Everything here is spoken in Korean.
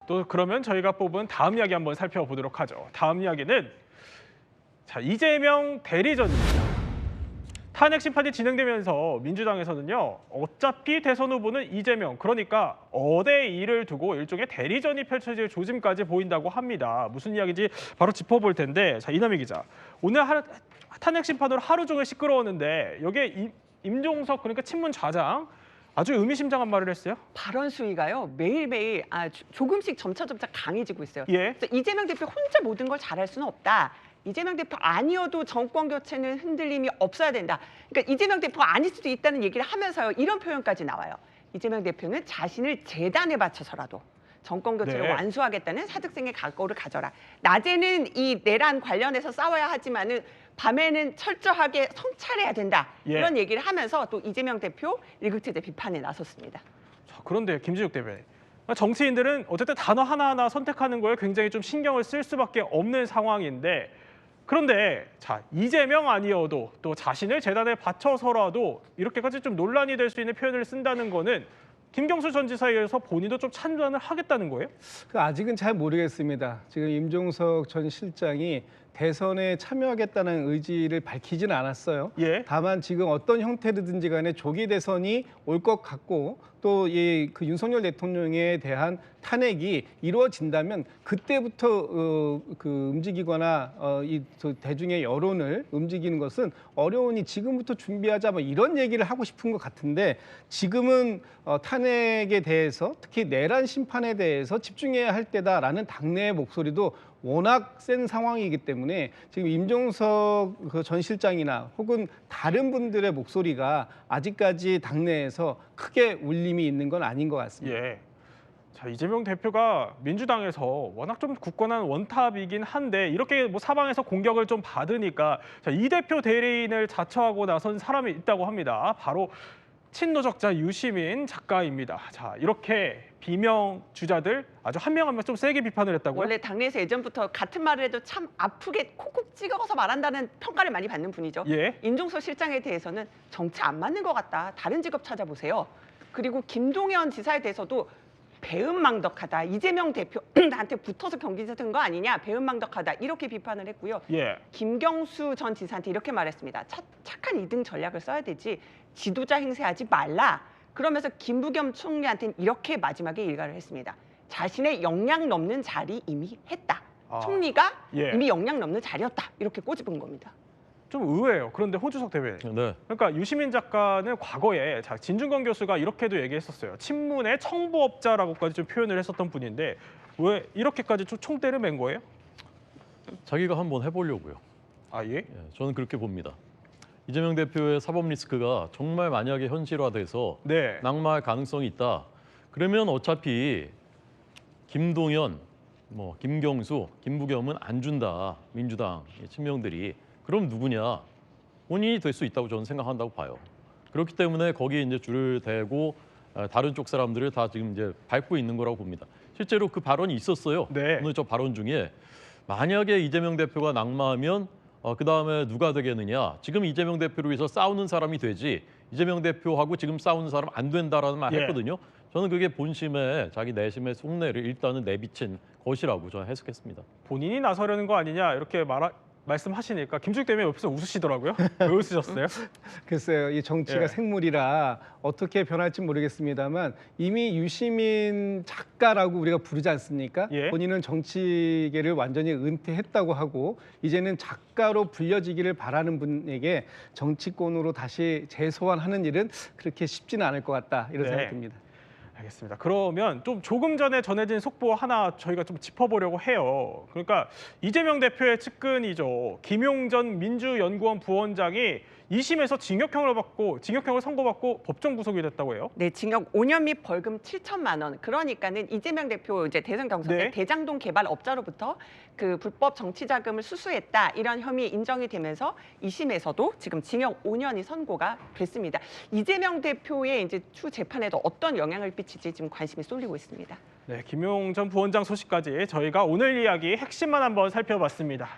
또 그러면 저희가 뽑은 다음 이야기 한번 살펴보도록 하죠. 다음 이야기는 이재명 대리전입니다. 탄핵 심판이 진행되면서 민주당에서는요, 어차피 대선 후보는 이재명, 그러니까 어대 2를 두고 일종의 대리전이 펼쳐질 조짐까지 보인다고 합니다. 무슨 이야기인지 바로 짚어볼 텐데, 이남희 기자, 오늘 탄핵 심판으로 하루 종일 시끄러웠는데 여기에 임종석, 그러니까 친문 좌장, 아주 의미심장한 말을 했어요. 발언 수위가요 매일매일 조금씩 점차 강해지고 있어요. 예. 그래서 이재명 대표 혼자 모든 걸 잘할 수는 없다. 이재명 대표 아니어도 정권 교체는 흔들림이 없어야 된다. 그러니까 이재명 대표가 아닐 수도 있다는 얘기를 하면서요, 이런 표현까지 나와요. 이재명 대표는 자신을 재단에 바쳐서라도 정권 교체를 네. 완수하겠다는 사직생의 각오를 가져라. 낮에는 이 내란 관련해서 싸워야 하지만은 밤에는 철저하게 성찰해야 된다. 예. 그런 얘기를 하면서 또 이재명 대표 일극제대 비판에 나섰습니다. 그런데 김지욱 대변인, 정치인들은 어쨌든 단어 하나하나 선택하는 거에 굉장히 좀 신경을 쓸 수밖에 없는 상황인데, 그런데 이재명 아니어도 또 자신을 재단에 바쳐서라도 이렇게까지 좀 논란이 될 수 있는 표현을 쓴다는 거는 김경수 전 지사에 의해서 본인도 좀 찬반을 하겠다는 거예요? 아직은 잘 모르겠습니다. 지금 임종석 전 실장이 대선에 참여하겠다는 의지를 밝히지는 않았어요. 예. 다만 지금 어떤 형태로든지 간에 조기 대선이 올 것 같고 또 그 윤석열 대통령에 대한 탄핵이 이루어진다면 그때부터 움직이거나 이 대중의 여론을 움직이는 것은 어려우니 지금부터 준비하자, 뭐 이런 얘기를 하고 싶은 것 같은데, 지금은 탄핵에 대해서, 특히 내란 심판에 대해서 집중해야 할 때다라는 당내의 목소리도 워낙 센 상황이기 때문에 지금 임종석 전 실장이나 혹은 다른 분들의 목소리가 아직까지 당내에서 크게 울림이 있는 건 아닌 것 같습니다. 예. 이재명 대표가 민주당에서 워낙 좀 굳건한 원탑이긴 한데 이렇게 사방에서 공격을 좀 받으니까 이 대표 대리인을 자처하고 나선 사람이 있다고 합니다. 바로 친노적자 유시민 작가입니다. 이렇게 비명 주자들 아주 한 명 한 명 좀 세게 비판을 했다고요? 원래 당내에서 예전부터 같은 말을 해도 참 아프게 콕콕 찍어서 말한다는 평가를 많이 받는 분이죠. 예. 임종석 실장에 대해서는 정치 안 맞는 것 같다. 다른 직업 찾아보세요. 그리고 김동연 지사에 대해서도 배은망덕하다. 이재명 대표한테 붙어서 경기자 든 거 아니냐. 배은망덕하다. 이렇게 비판을 했고요. 예. 김경수 전 지사한테 이렇게 말했습니다. 착한 2등 전략을 써야 되지 지도자 행세하지 말라. 그러면서 김부겸 총리한테는 이렇게 마지막에 일갈을 했습니다. 자신의 역량 넘는 자리 이미 했다. 총리가 예. 이미 역량 넘는 자리였다. 이렇게 꼬집은 겁니다. 좀 의외예요. 그런데 호주석 대변인. 네. 그러니까 유시민 작가는 과거에 진중권 교수가 이렇게도 얘기했었어요. 친문의 청부업자라고까지 좀 표현을 했었던 분인데 왜 이렇게까지 총대를 맨 거예요? 자기가 한번 해보려고요. 예? 예, 저는 그렇게 봅니다. 이재명 대표의 사법 리스크가 정말 만약에 현실화돼서 네. 낙마할 가능성이 있다. 그러면 어차피 김동연, 김경수, 김부겸은 안 준다. 민주당 친명들이. 그럼 누구냐? 본인이 될 수 있다고 저는 생각한다고 봐요. 그렇기 때문에 거기에 이제 줄을 대고 다른 쪽 사람들을 다 지금 이제 밟고 있는 거라고 봅니다. 실제로 그 발언이 있었어요. 네. 오늘 저 발언 중에 만약에 이재명 대표가 낙마하면 그 다음에 누가 되겠느냐? 지금 이재명 대표를 위해서 싸우는 사람이 되지 이재명 대표하고 지금 싸우는 사람 안 된다라는 말 했거든요. 저는 그게 본심에 자기 내심의 속내를 일단은 내비친 것이라고 저는 해석했습니다. 본인이 나서려는 거 아니냐 이렇게 말씀하시니까 김지욱 대변인 옆에서 웃으시더라고요. 왜 웃으셨어요? 글쎄요, 이 정치가 예. 생물이라 어떻게 변할지 모르겠습니다만 이미 유시민 작가라고 우리가 부르지 않습니까? 예. 본인은 정치계를 완전히 은퇴했다고 하고 이제는 작가로 불려지기를 바라는 분에게 정치권으로 다시 재소환하는 일은 그렇게 쉽지는 않을 것 같다, 이런 네. 생각이 듭니다. 알겠습니다. 그러면 좀 조금 전에 전해진 속보 하나 저희가 좀 짚어보려고 해요. 그러니까 이재명 대표의 측근이죠. 김용전 민주연구원 부원장이 2심에서 징역형을 선고받고 법정 구속이 됐다고 해요. 네, 징역 5년 및 벌금 7천만 원. 그러니까는 이재명 대표 이제 대선 경선 때 네. 대장동 개발업자로부터 그 불법 정치 자금을 수수했다, 이런 혐의 인정이 되면서 2심에서도 지금 징역 5년이 선고가 됐습니다. 이재명 대표의 이제 추 재판에도 어떤 영향을 끼칠지 지금 관심이 쏠리고 있습니다. 네, 김용전 부원장 소식까지 저희가 오늘 이야기 핵심만 한번 살펴봤습니다.